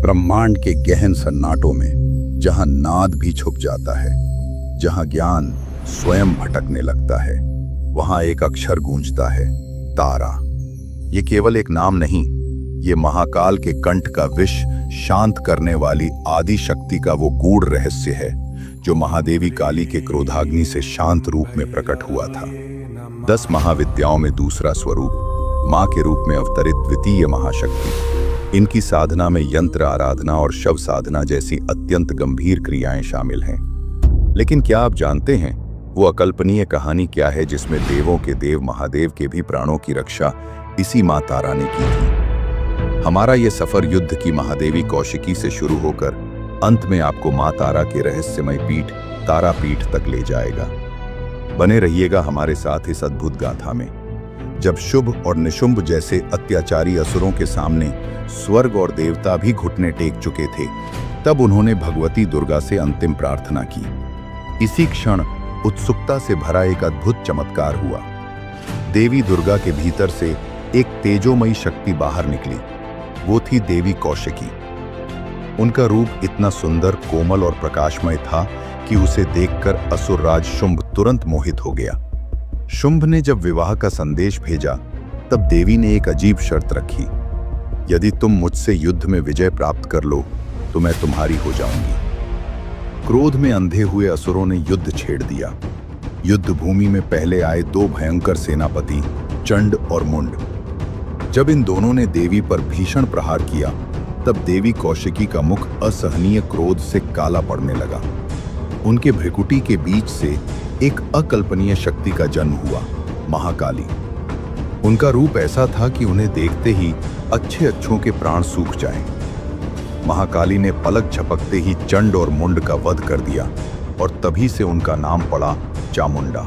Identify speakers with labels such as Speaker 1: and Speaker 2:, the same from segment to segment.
Speaker 1: ब्रह्मांड के गहन सन्नाटों में जहां नाद भी छुप जाता है, जहां ज्ञान स्वयं भटकने लगता है, वहां एक अक्षर गूंजता है, तारा। ये केवल एक नाम नहीं, ये महाकाल के कंठ का विष शांत करने वाली आदि शक्ति का वो गूढ़ रहस्य है जो महादेवी काली के क्रोधाग्नि से शांत रूप में प्रकट हुआ था। 10 महाविद्याओं में दूसरा स्वरूप, मां के रूप में अवतरित द्वितीय महाशक्ति। इनकी साधना में यंत्र आराधना और शव साधना जैसी अत्यंत गंभीर क्रियाएं शामिल हैं। लेकिन क्या आप जानते हैं वो अकल्पनीय कहानी क्या है जिसमें देवों के देव महादेव के भी प्राणों की रक्षा इसी मां तारा ने की थी? हमारा ये सफर युद्ध की महादेवी कौशिकी से शुरू होकर अंत में आपको मां तारा के रहस्यमय पीठ तारापीठ तक ले जाएगा। बने रहिएगा हमारे साथ इस अद्भुत गाथा में। जब शुभ और निशुंभ जैसे अत्याचारी असुरों के सामने स्वर्ग और देवता भी घुटने टेक चुके थे, तब उन्होंने भगवती दुर्गा से अंतिम प्रार्थना की। इसी क्षण उत्सुकता से भरा एक अद्भुत चमत्कार हुआ। देवी दुर्गा के भीतर से एक तेजोमयी शक्ति बाहर निकली। वो थी देवी कौशिकी। उनका रूप इतना सुंदर, कोमल और प्रकाशमय था कि उसे देखकर असुरराज शुंभ तुरंत मोहित हो गया। शुंभ ने जब विवाह का संदेश भेजा, तब देवी ने एक अजीब शर्त रखी। यदि तुम मुझसे युद्ध में विजय प्राप्त कर लो तो मैं तुम्हारी हो जाऊंगी। क्रोध में अंधे हुए असुरों ने युद्ध छेड़ दिया। युद्ध भूमि में पहले आए 2 भयंकर सेनापति चंड और मुंड। जब इन दोनों ने देवी पर भीषण प्रहार किया, तब देवी कौशिकी का मुख असहनीय क्रोध से काला पड़ने लगा। उनके भ्रिकुटी के बीच से एक अकल्पनीय शक्ति का जन्म हुआ, महाकाली। उनका रूप ऐसा था कि उन्हें देखते ही अच्छे अच्छों के प्राण सूख जाएं। महाकाली ने पलक झपकते ही चंड और मुंड का वध कर दिया और तभी से उनका नाम पड़ा चामुंडा।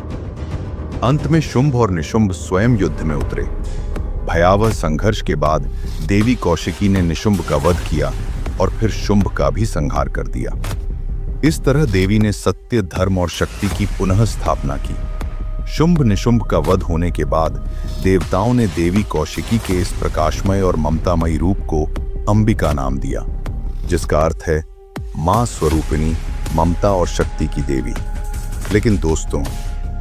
Speaker 1: अंत में शुंभ और निशुंभ स्वयं युद्ध में उतरे। भयावह संघर्ष के बाद देवी कौशिकी ने निशुंभ का वध किया और फिर शुंभ का भी संहार कर दिया। इस तरह देवी ने सत्य, धर्म और शक्ति की पुनः स्थापना की। शुंभ निशुंभ का वध होने के बाद देवताओं ने देवी कौशिकी के इस प्रकाशमय और ममतामयी रूप को अंबिका नाम दिया, जिसका अर्थ है मां स्वरूपिणी, ममता और शक्ति की देवी। लेकिन दोस्तों,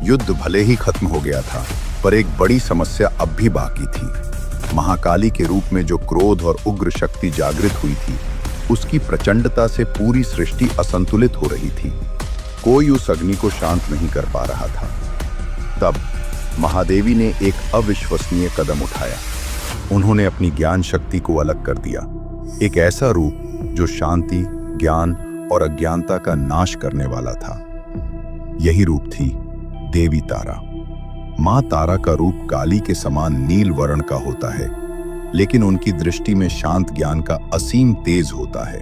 Speaker 1: युद्ध भले ही खत्म हो गया था, पर एक बड़ी समस्या अब भी बाकी थी। महाकाली के रूप में जो क्रोध और उग्र शक्ति जागृत हुई थी, उसकी प्रचंडता से पूरी सृष्टि असंतुलित हो रही थी। कोई उस अग्नि को शांत नहीं कर पा रहा था। तब महादेवी ने एक अविश्वसनीय कदम उठाया। उन्होंने अपनी ज्ञान शक्ति को अलग कर दिया। एक ऐसा रूप जो शांति, ज्ञान और अज्ञानता का नाश करने वाला था। यही रूप थी देवी तारा। मां तारा का रूप काली के समान नील वर्ण का होता है, लेकिन उनकी दृष्टि में शांत ज्ञान का असीम तेज होता है।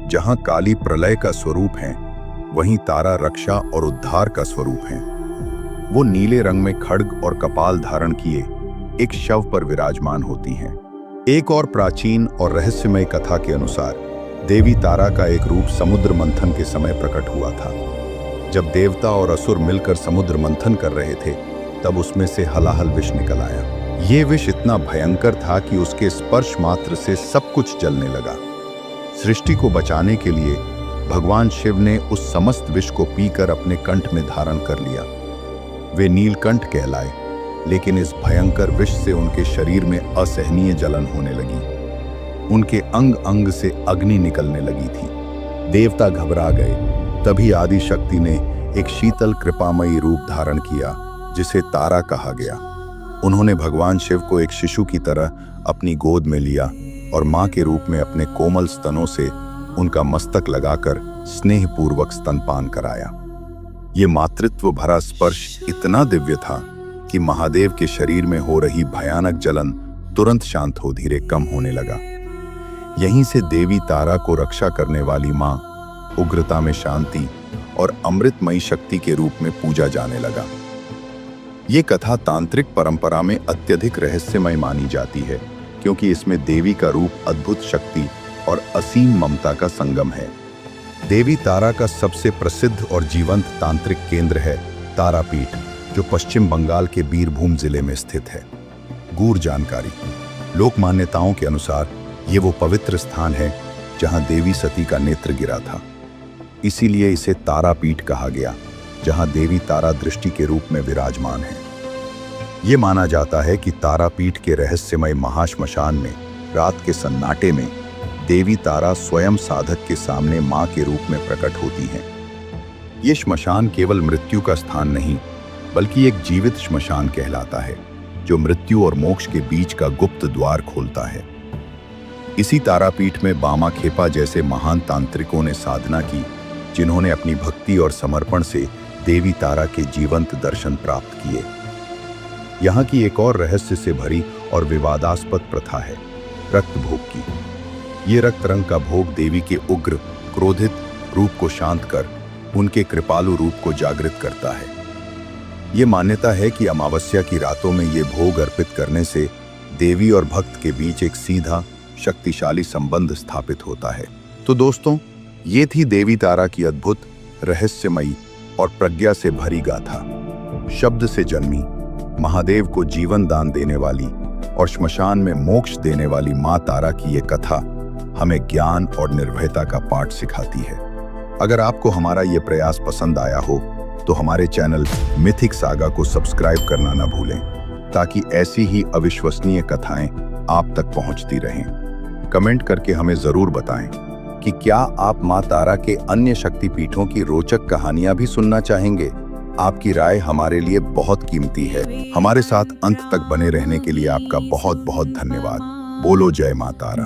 Speaker 1: जहां काली प्रलय का स्वरूप है, वहीं तारा रक्षा और उद्धार का स्वरूप है। वो नीले रंग में खड्ग और कपाल धारण किए एक शव पर विराजमान होती हैं। एक और प्राचीन और रहस्यमय कथा के अनुसार देवी तारा का एक रूप समुद्र मंथन के समय प्रकट हुआ था। जब देवता और असुर मिलकर समुद्र मंथन कर रहे थे, तब उसमें से हलाहल विष निकल आया। ये विष इतना भयंकर था कि उसके स्पर्श मात्र से सब कुछ जलने लगा। सृष्टि को बचाने के लिए भगवान शिव ने उस समस्त विष को पीकर अपने कंठ में धारण कर लिया। वे नीलकंठ कहलाए, लेकिन इस भयंकर विष से उनके शरीर में असहनीय जलन होने लगी। उनके अंग अंग से अग्नि निकलने लगी थी। देवता घबरा गए। तभी आदि शक्ति ने एक शीतल कृपामयी रूप धारण किया, जिसे तारा कहा गया। उन्होंने भगवान शिव को एक शिशु की तरह अपनी गोद में लिया और मां के रूप में अपने कोमल स्तनों से उनका मस्तक लगाकर स्नेहपूर्वक स्तनपान कराया। ये मातृत्व भरा स्पर्श इतना दिव्य था कि महादेव के शरीर में हो रही भयानक जलन तुरंत शांत हो धीरे कम होने लगा। यहीं से देवी तारा को रक्षा करने वाली मां उग्रता में शांति और अमृतमयी शक्ति के रूप में पूजा जाने लगा। ये कथा तांत्रिक परंपरा में अत्यधिक रहस्यमय मानी जाती है, क्योंकि इसमें देवी का रूप अद्भुत शक्ति और असीम ममता का संगम है। देवी तारा का सबसे प्रसिद्ध और जीवंत तांत्रिक केंद्र है तारापीठ, जो पश्चिम बंगाल के बीरभूम जिले में स्थित है। गूढ़ जानकारी। लोक मान्यताओं के अनुसार ये वो पवित्र स्थान है जहां देवी सती का नेत्र गिरा था। इसीलिए इसे तारापीठ कहा गया, जहां देवी तारा दृष्टि के रूप में विराजमान है। ये माना जाता है कि तारापीठ के रहस्यमय महाश्मशान में रात के सन्नाटे में देवी तारा स्वयं साधक के सामने मां के रूप में प्रकट होती हैं। ये श्मशान केवल मृत्यु का स्थान नहीं, बल्कि एक जीवित श्मशान कहलाता है, जो मृत्यु और मोक्ष के बीच का गुप्त द्वार खोलता है। इसी तारापीठ में बामा खेपा जैसे महान तांत्रिकों ने साधना की, जिन्होंने अपनी भक्ति और समर्पण से देवी तारा के जीवंत दर्शन प्राप्त किए। यहाँ की एक और रहस्य से भरी और विवादास्पद प्रथा है रक्त भोग की। ये रक्त रंग का भोग देवी के उग्र, क्रोधित रूप को शांत कर उनके कृपालु रूप को जागृत करता है। ये मान्यता है कि अमावस्या की रातों में ये भोग अर्पित करने से देवी और भक्त के बीच एक सीधा, शक्तिशाली संबंध स्थापित होता है। तो दोस्तों, ये थी देवी तारा की अद्भुत, रहस्यमयी और प्रज्ञा से भरी गाथा। शब्द से जन्मी, महादेव को जीवन दान देने वाली और श्मशान में मोक्ष देने वाली मां तारा की ये कथा हमें ज्ञान और निर्भयता का पाठ सिखाती है। अगर आपको हमारा ये प्रयास पसंद आया हो तो हमारे चैनल मिथिक सागा को सब्सक्राइब करना न भूलें, ताकि ऐसी ही अविश्वसनीय कथाएं आप तक पहुंचती रहें। कमेंट करके हमें जरूर बताएं कि क्या आप मां तारा के अन्य शक्तिपीठों की रोचक कहानियां भी सुनना चाहेंगे। आपकी राय हमारे लिए बहुत कीमती है। हमारे साथ अंत तक बने रहने के लिए आपका बहुत बहुत धन्यवाद। बोलो जय मां तारा।